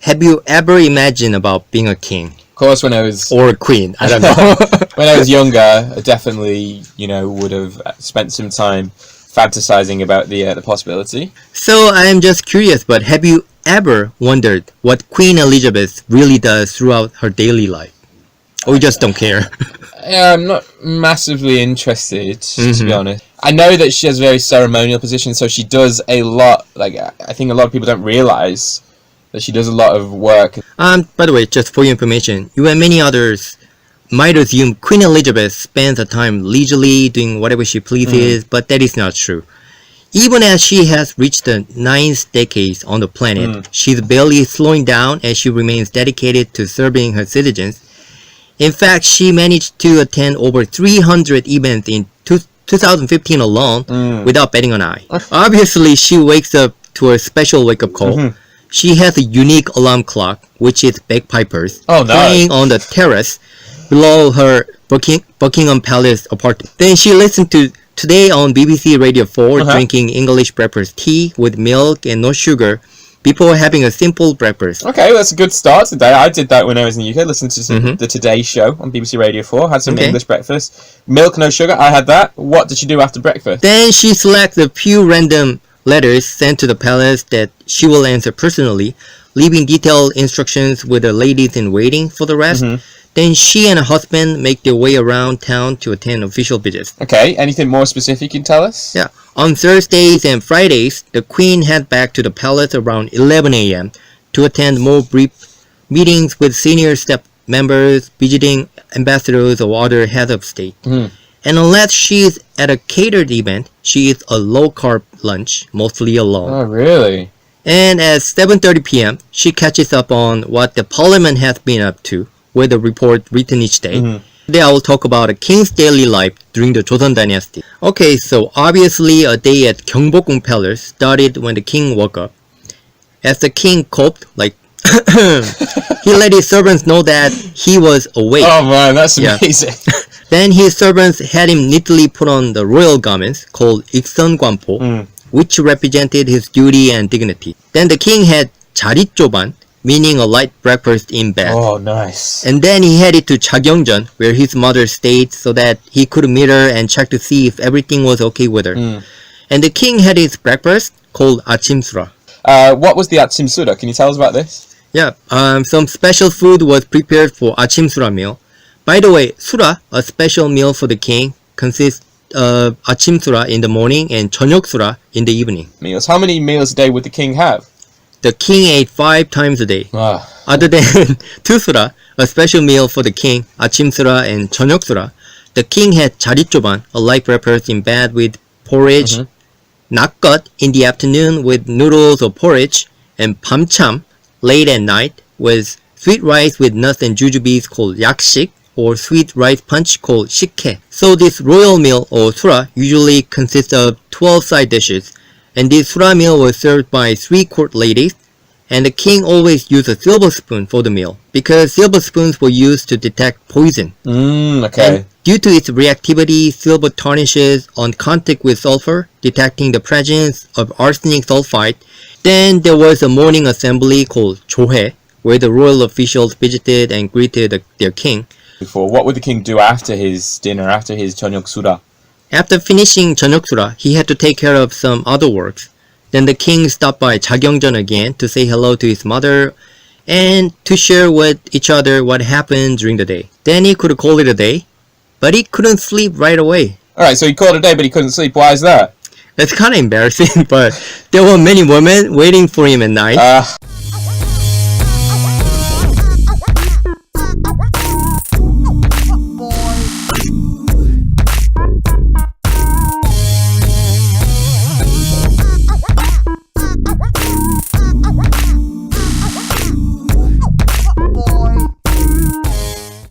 have you ever imagined about being a king? Of course, when I was... Or a queen, I don't know. When I was younger, I definitely, would have spent some time fantasizing about the possibility. So I am just curious, but have you ever wondered what Queen Elizabeth really does throughout her daily life? Or you just don't care? Yeah, I'm not massively interested, to be honest. I know that she has a very ceremonial position, so she does a lot. Like, I think a lot of people don't realize that she does a lot of work. By the way, just for your information, you and many others might assume Queen Elizabeth spends her time leisurely doing whatever she pleases, but that is not true. Even as she has reached the 9th decade on the planet, she's barely slowing down as she remains dedicated to serving her citizens. In fact, she managed to attend over 300 events in 2015 alone without batting an eye. Obviously, she wakes up to a special wake-up call. She has a unique alarm clock, which is bagpipers, playing on the terrace below her Buckingham Palace apartment. Then she listened to Today on BBC Radio 4, drinking English breakfast tea with milk and no sugar before having a simple breakfast. Okay, well, that's a good start today. I did that when I was in the UK. Listened to the Today Show on BBC Radio 4. Had some English breakfast. Milk, no sugar. I had that. What did she do after breakfast? Then she selects a few random letters sent to the palace that she will answer personally, leaving detailed instructions with the ladies in waiting for the rest. Then she and her husband make their way around town to attend official visits. Okay, anything more specific you can tell us? Yeah. On Thursdays and Fridays, the Queen heads back to the palace around 11 a.m. to attend more brief meetings with senior staff members, visiting ambassadors or other heads of state. And unless she's at a catered event, she eats a low-carb lunch, mostly alone. Oh, really? And at 7:30 p.m., she catches up on what the parliament has been up to, with a report written each day. Today I will talk about a king's daily life during the Joseon Dynasty. Okay, so obviously a day at Gyeongbokgung Palace started when the king woke up. As the king coped, he let his servants know that he was awake. Oh man, that's amazing. Then his servants had him neatly put on the royal garments called ikseongwanpo, which represented his duty and dignity. Then the king had 자릿조반, meaning a light breakfast in bed. Oh, nice. And then he headed to Jagyongjeon, where his mother stayed, so that he could meet her and check to see if everything was okay with her. And the king had his breakfast called 아침수라. What was the 아침수라? Can you tell us about this? Yeah, some special food was prepared for 아침수라 meal. By the way, 수라, a special meal for the king, consists of 아침수라 in the morning and 저녁수라 in the evening. Meals. How many meals a day would the king have? The king ate 5 times a day. Other than 투수라, a special meal for the king, 아침수라 and 저녁수라, the king had 자릿조반, a light breakfast in bed with porridge, 낙것 in the afternoon with noodles or porridge, and 밤참 late at night with sweet rice with nuts and jujubes called 약식, or sweet rice punch called 식혜. So this royal meal or 수라 usually consists of 12 side dishes. And this surah meal was served by 3 court ladies, and the king always used a silver spoon for the meal, because silver spoons were used to detect poison. Okay. And due to its reactivity, silver tarnishes on contact with sulfur, detecting the presence of arsenic sulfide. Then there was a morning assembly called 조회, where the royal officials visited and greeted their king. What would the king do after his dinner, after his 저녁 수라? After finishing 저녁수라, he had to take care of some other works. Then the king stopped by 자경전 again to say hello to his mother and to share with each other what happened during the day. Then he could call it a day, but he couldn't sleep right away. Alright, so he called it a day, but he couldn't sleep. Why is that? That's kind of embarrassing, but there were many women waiting for him at night.